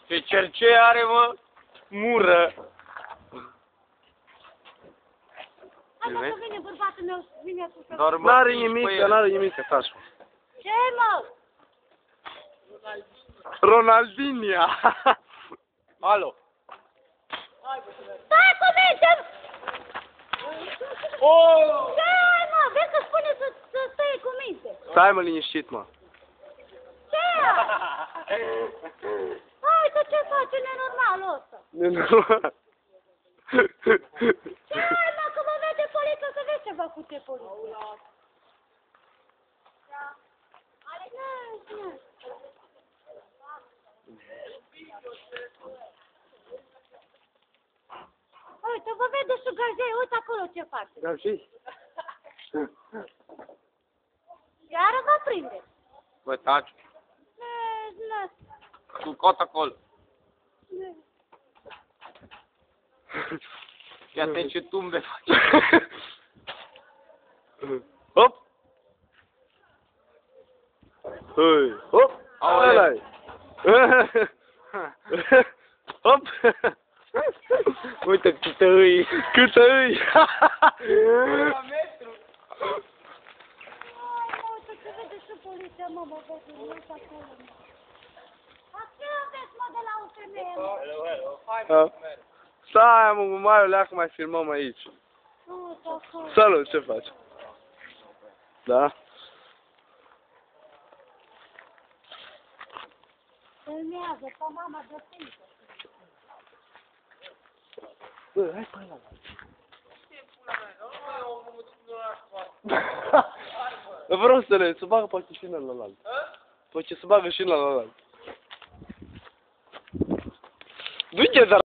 Ce cercei are, mă? Mură. Hai mă, că vine bărbatul meu, vine cu să... N-are nimic, n-are nimic, taci. Ce, mă? Ronaldinho. Alo. Stai cu minte! Oh! Ce ai, mă? Vezi că spune să stai cu minte. Stai mă liniștit, mă. Ce? Hai, tu ce faci? E nenormalul ăsta. Nenormal. Ce ai, mă? Că mă vede poliția, să vezi ce va cu ce poliția. Uite, vă vede și gazei, uite acolo ce face. Gazei? Iară vă prinde. Bă, taci. Ne. Cu cot acolo. Fii atent ce tumbe faci. Hop! Hei, hop! Aoleu. Hop! Uite câtă îi. Câtă îi! Hai, mă, uite ce vede și poliția, mă, vă vede, uite acolo, mă. Dar ce aveți, mă, de la o femeie, mă? Stai, mă, cu Mario, leacă, mai filmăm aici. Uite acolo. Salut, ce faci? Da? Filmează, pe mama de fiică. Bă, hai pe ăla. Vreau să bagă poate și în ălalt. Poate să bagă și în ălalt. Du-te, dar